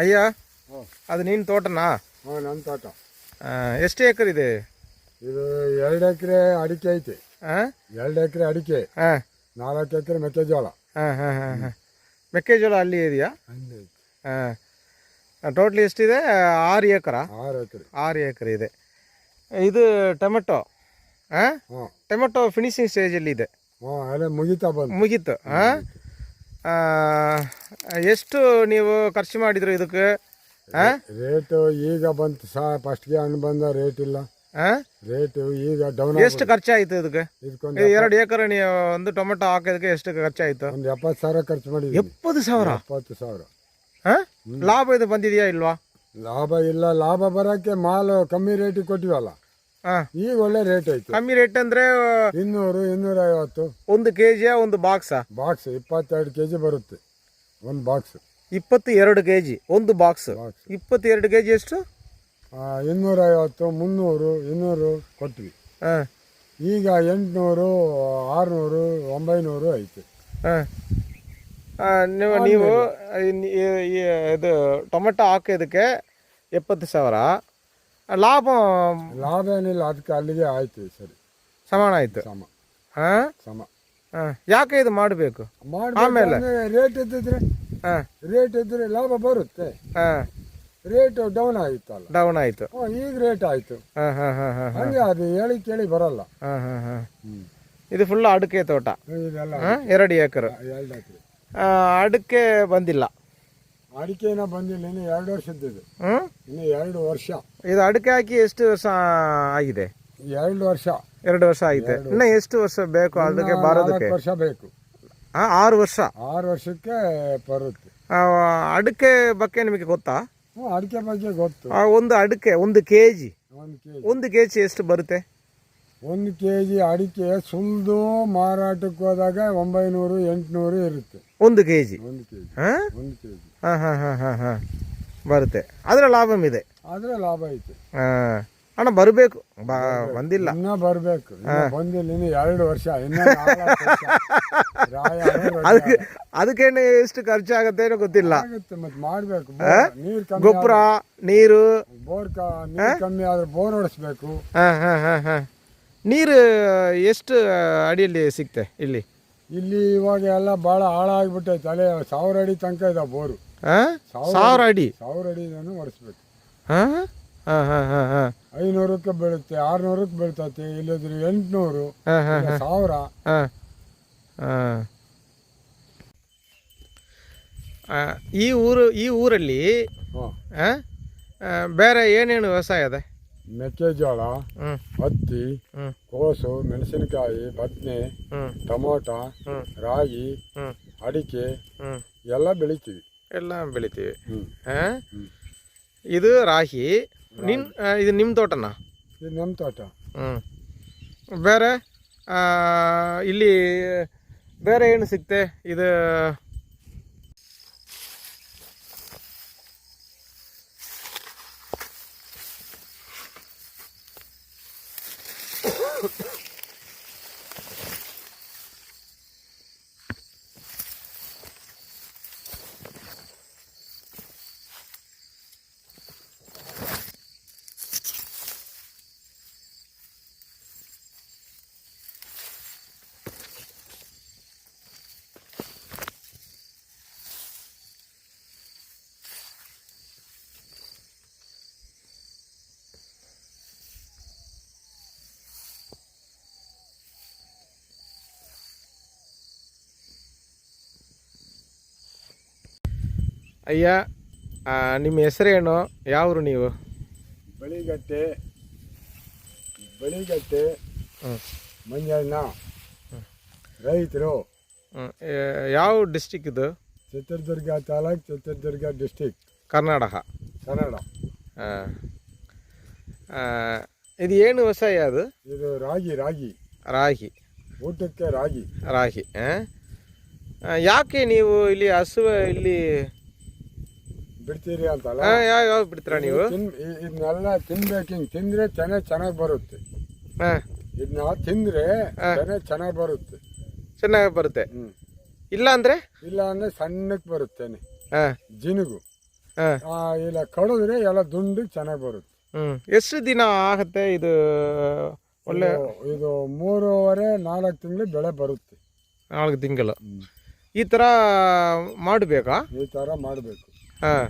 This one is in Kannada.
ಅಯ್ಯ, ಅದು ನಿನ್ನ ತೋಟನಾ? ಹಾಂ, ನನ್ನ ತೋಟ. ಎಷ್ಟು ಎಕರೆ ಇದೆ ಇದು 2 ಎಕರೆ ಅಡಿಕೆ ಐತೆ. 2 ಎಕರೆ ಅಡಿಕೆ, 4 ಎಕರೆ ಮೆಕ್ಕೆಜೋಳ. ಮೆಕ್ಕೆಜೋಳ ಅಲ್ಲಿ ಇದೆಯಾ? ಟೋಟ್ಲಿ ಎಷ್ಟಿದೆ? 6 ಎಕರೆ. 6 ಎಕರೆ ಇದೆ. ಇದು ಟೊಮೆಟೊ. ಟೊಮೆಟೊ ಫಿನಿಶಿಂಗ್ ಸ್ಟೇಜಲ್ಲಿ ಇದೆ. ಮುಗೀತು. ಎಷ್ಟು ನೀವು ಖರ್ಚು ಮಾಡಿದ್ರು ಇದಕ್ಕೆ? ರೇಟು ಈಗ ಬಂತು ಫಸ್ಟ್ಗೆ ಹಣ್ಣು ಬಂದ ರೇಟ್ ಇಲ್ಲ. ರೇಟು ಈಗ ಡೌನ್. ಎಷ್ಟು ಖರ್ಚಾಯಿತು ಇದಕ್ಕೆ? 2 ಎಕರೆ ನೀವು ಒಂದು ಟೊಮೆಟೊ ಹಾಕೋದಕ್ಕೆ ಎಷ್ಟು ಖರ್ಚಾಯಿತು? ಒಂದು 70,000 ಖರ್ಚು ಮಾಡಿದ್ವಿ. 70,000? ಲಾಭ ಇದು ಬಂದಿದೆಯಾ ಇಲ್ವಾ? ಲಾಭ ಇಲ್ಲ. ಲಾಭ ಬರೋಕ್ಕೆ ಮಾಲು ಕಮ್ಮಿ ರೇಟಿಗೆ ಕೊಟ್ಟಿವಲ್ಲ, ಈಗ ಒಳ್ಳೆ ರೇಟ್ ಐತೆ. ಕಮ್ಮಿ ರೇಟ್ ಅಂದ್ರೆ 200, 250. 1 ಕೆಜಿ ಒಂದು ಬಾಕ್ಸ್ 22 ಕೆಜಿ ಬರುತ್ತೆ ಒಂದು ಬಾಕ್ಸ್. 22 ಕೆಜಿ ಒಂದು ಬಾಕ್ಸ್. 22 ಕೆಜಿ ಎಷ್ಟು? 250, 300, 200 ಕೊಟ್ವಿ. ಈಗ 800, 600, 900 ಐತೆ. ನೀವು ಇದು ಟೊಮೆಟೊ ಹಾಕೋದಕ್ಕೆ 70,000. ಲಾಭ ಏನಿಲ್ಲ, ಅದಕ್ಕೆ ಅಲ್ಲಿಗೆ ಆಯ್ತು. ಸರಿ, ಸಮಾನ ಆಯ್ತು. ಸಮ. ಯಾಕೆ ಇದು ಮಾಡಬೇಕು? ಆಮೇಲೆ ರೇಟ್ ಇದ್ದಿದ್ರೆ ಲಾಭ ಬರುತ್ತೆ. ರೇಟ್ ಡೌನ್ ಆಯ್ತು. ಈಗ ರೇಟ್ ಆಯ್ತು. ಹಂಗೆ ಅದು ಕೇಳಿ ಬರಲ್ಲ. ಇದು ಫುಲ್ ಅಡಿಕೆ ತೋಟ. 2 ಎಕರೆ. ಅಡಿಕೆ ಬಂದಿಲ್ಲ. ಅಡಿಕೆ ಬಂದಿಲ್ಲ, ಇನ್ನು 2 ವರ್ಷದ್ದು. ಇನ್ನು 2 ವರ್ಷ. ಇದು ಅಡಿಕೆ ಹಾಕಿ ಎಷ್ಟು ವರ್ಷ ಆಗಿದೆ? 2 ವರ್ಷ. 2 ವರ್ಷ ಆಗಿದೆ. ಇನ್ನು ಎಷ್ಟು ವರ್ಷ ಬೇಕು ಅದಕ್ಕೆ ಬರೋದಕ್ಕೆ? 4 ವರ್ಷ ಬೇಕು. 6 ವರ್ಷ. 6 ವರ್ಷಕ್ಕೆ ಬರುತ್ತೆ. ಅಡಿಕೆ ಬಗ್ಗೆ ನಿಮಗೆ ಗೊತ್ತಾ? ಅಡಿಕೆ ಬಗ್ಗೆ ಗೊತ್ತು. ಒಂದು ಅಡಿಕೆ 1 ಕೆಜಿ 1 ಕೆಜಿ ಎಷ್ಟು ಬರುತ್ತೆ? 1 ಕೆಜಿ ಅಡಿಕೆ ಸುಲಿದು ಮಾರಾಟಕ್ಕೆ ಹೋದಾಗ 900, 800 ಇರುತ್ತೆ. 1 ಕೆಜಿ ಬರುತ್ತೆ. ಅದರ ಲಾಭ ಇದೆ. ಲಾಭ ಐತೆ. ಹಣ ಬರಬೇಕು. ಬಂದಿಲ್ಲ. ಇನ್ನ ಬರಬೇಕು. ಬಂದಿಲ್ಲ. ಇನ್ನು 2 ವರ್ಷ. ಅದಕ್ಕೇನೆ ಎಷ್ಟು ಖರ್ಚಾಗತ್ತೆ ಗೊತ್ತಿಲ್ಲ. ಮತ್ತೆ ಮಾಡ್ಬೇಕು. ಗೊಬ್ಬರ, ನೀರು. ಬೋರ್ ಕಮ್ಮಿ ಆದ್ರೆ ಬೋರ್ ಹೊಡಿಸ್ಬೇಕು. ನೀರು ಎಷ್ಟು ಅಡಿಯಲ್ಲಿ ಸಿಗ್ತೆ ಇಲ್ಲಿ? ಇವಾಗ ಎಲ್ಲ ಭಾಳ ಹಾಳಾಗ್ಬಿಟ್ಟೈತೆ. ಅಲ್ಲೇ 1000 ಅಡಿ ತನಕ ಇದಾವೆ ಬೋರು. 1000 ಅಡಿ? 1000 ಅಡಿನೂ ಹೊಡಿಸ್ಬೇಕು. 500 500ಕ್ಕೆ ಬೀಳುತ್ತೆ, 600ಕ್ಕೆ ಬೀಳ್ತೈತೆ. ಇಲ್ಲದ್ರೆ 800, 1000. ಈ ಊರಲ್ಲಿ ಬೇರೆ ಏನೇನು ವ್ಯವಸಾಯ ಇದೆ? ಮೆಕ್ಕೆಜೋಳ, ಹತ್ತಿ, ಕೋಸು, ಮೆಣಸಿನಕಾಯಿ, ಬದನೆ, ಟೊಮೊಟೊ, ರಾಗಿ, ಅಡಿಕೆ ಎಲ್ಲ ಬೆಳಿತೀವಿ. ಇದು ರಾಗಿ. ಇದು ನಿಮ್ಮ ತೋಟನಾ? ಇದು ನಮ್ಮ ತೋಟ. ಬೇರೆ ಇಲ್ಲಿ ಬೇರೆ ಏನು ಸಿಗ್ತೆ? ಇದು ಅಯ್ಯ, ನಿಮ್ಮ ಹೆಸರೇನು? ಯಾವರು ನೀವು? ಬಳಿಗಟ್ಟೆ ಮಂಜಣ್ಣ. ರೈತರು. ಯಾವ ಡಿಸ್ಟಿಕ್ ಇದು? ಚಿತ್ರದುರ್ಗ ತಾಲೂಕು, ಚಿತ್ರದುರ್ಗ ಡಿಸ್ಟಿಕ್, ಕರ್ನಾಟಕ. ಇದು ಏನು ವ್ಯವಸಾಯ? ಅದು ಇದು ರಾಗಿ. ಊಟಕ್ಕೆ ರಾಗಿ. ಯಾಕೆ ನೀವು ಇಲ್ಲಿ ಹಸುವ ಇಲ್ಲಿ ಬಿಡ್ತೀರಿ ಅಂತಲ್ಲ? ಯಾವ ಬಿಡ್ತೀರಾ ನೀವು? ಇದನ್ನೆಲ್ಲ ತಿನ್ಬೇಕು. ತಿಂದ್ರೆ ಚೆನ್ನಾಗಿ ಬರುತ್ತೆ. ಇದನ್ನ ತಿಂದ್ರೆ ಚೆನ್ನಾಗಿ ಬರುತ್ತೆ. ಇಲ್ಲ ಅಂದ್ರೆ ಸಣ್ಣಕ್ಕೆ ಬರುತ್ತೇನೆ. ಜಿನುಗು ಇಲ್ಲ ಕಡಿದ್ರೆ ಎಲ್ಲ ದುಂಡು ಚೆನ್ನಾಗಿ ಬರುತ್ತೆ. ಎಷ್ಟು ದಿನ ಆಗುತ್ತೆ ಇದು? ಒಳ್ಳೆ ಇದು 3.5-4 ತಿಂಗಳು ಬೆಳೆ ಬರುತ್ತೆ. 4 ತಿಂಗಳು ಈ ಥರ ಮಾಡಬೇಕಾ? ಈ ಥರ ಮಾಡಬೇಕು. ಹಾಂ.